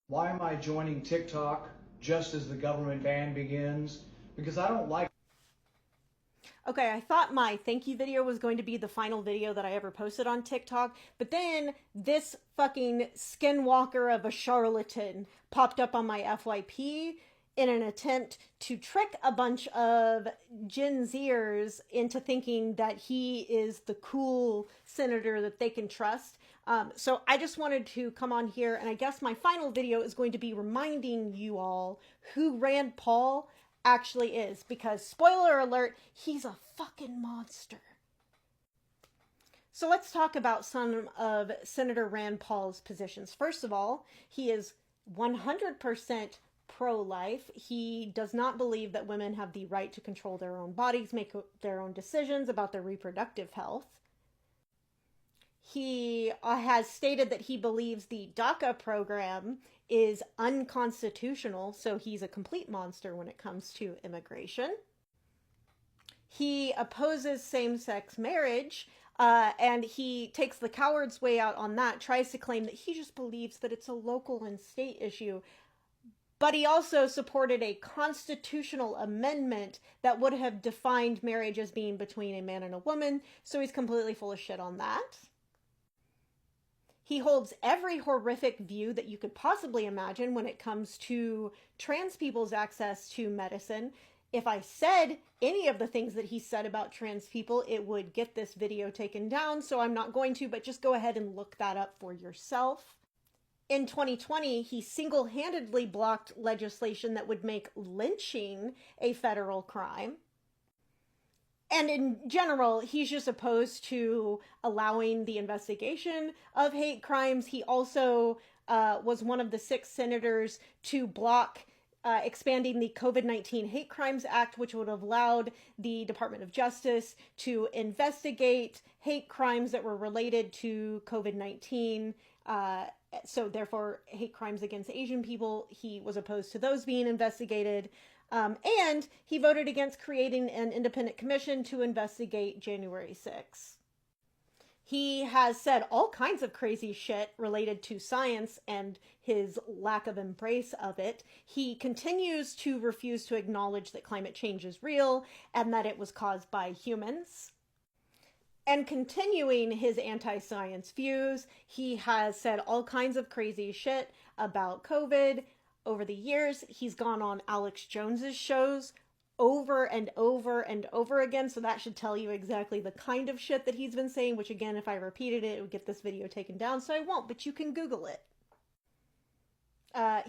Why am I joining TikTok just as the government ban begins? Because I don't like. Okay, I thought my thank you video was going to be the final video that I ever posted on TikTok, but then this fucking skinwalker of a charlatan popped up on my FYP in an attempt to trick a bunch of Gen Zers into thinking that he is the cool senator that they can trust. So I just wanted to come on here, and I guess my final video is going to be reminding you all who Rand Paul actually is, because spoiler alert, he's a fucking monster. So let's talk about some of Senator Rand Paul's positions. First of all, he is 100% pro life. He does not believe that women have the right to control their own bodies, make their own decisions about their reproductive health. He has stated that he believes the DACA program is unconstitutional, so he's a complete monster when it comes to immigration. He opposes same sex marriage, and he takes the coward's way out on that, tries to claim that he just believes that it's a local and state issue. But he also supported a constitutional amendment that would have defined marriage as being between a man and a woman, so he's completely full of shit on that. He holds every horrific view that you could possibly imagine when it comes to trans people's access to medicine. If I said any of the things that he said about trans people, it would get this video taken down, so I'm not going to, but just go ahead and look that up for yourself. In 2020, he single-handedly blocked legislation that would make lynching a federal crime. And in general, he's just opposed to allowing the investigation of hate crimes. He also was one of the 6 senators to block expanding the COVID-19 Hate Crimes Act, which would have allowed the Department of Justice to investigate hate crimes that were related to COVID-19. So therefore, hate crimes against Asian people, he was opposed to those being investigated. And he voted against creating an independent commission to investigate January 6th. He has said all kinds of crazy shit related to science and his lack of embrace of it. He continues to refuse to acknowledge that climate change is real and that it was caused by humans. And continuing his anti-science views, he has said all kinds of crazy shit about COVID. Over the years, he's gone on Alex Jones's shows over and over and over again, so that should tell you exactly the kind of shit that he's been saying, which again, if I repeated it, it would get this video taken down, so I won't, but you can Google it.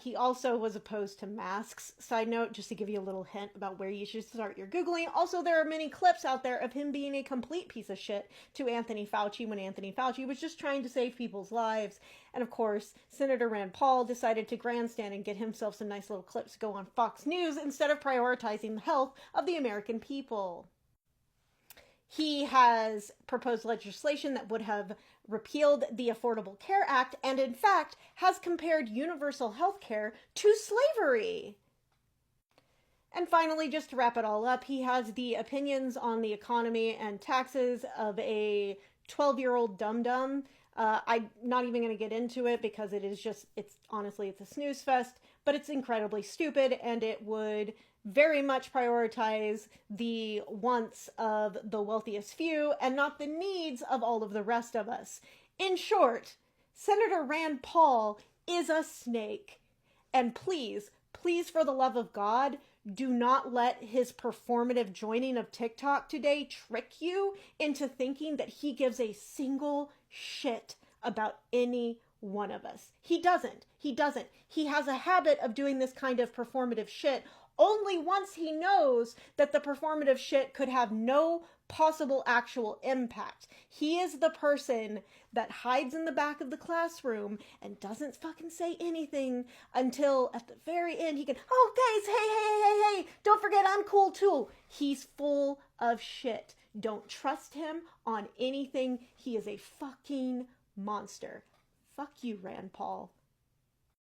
He also was opposed to masks. Side note, just to give you a little hint about where you should start your Googling. Also, there are many clips out there of him being a complete piece of shit to Anthony Fauci when Anthony Fauci was just trying to save people's lives. And of course, Senator Rand Paul decided to grandstand and get himself some nice little clips to go on Fox News instead of prioritizing the health of the American people. He has proposed legislation that would have repealed the Affordable Care Act and, in fact, has compared universal health care to slavery. And finally, just to wrap it all up, he has the opinions on the economy and taxes of a 12-year-old dum-dum. I'm not even going to get into it because it is just, it's honestly, it's a snooze fest, but it's incredibly stupid and it would very much prioritize the wants of the wealthiest few and not the needs of all of the rest of us. In short, Senator Rand Paul is a snake. And please, please, for the love of God, do not let his performative joining of TikTok today trick you into thinking that he gives a single shit about any one of us. He doesn't. He doesn't. He has a habit of doing this kind of performative shit only once he knows that the performative shit could have no possible actual impact. He is the person that hides in the back of the classroom and doesn't fucking say anything until at the very end he can, oh guys, hey, don't forget I'm cool too. He's full of shit. Don't trust him on anything. He is a fucking monster. Fuck you, Rand Paul.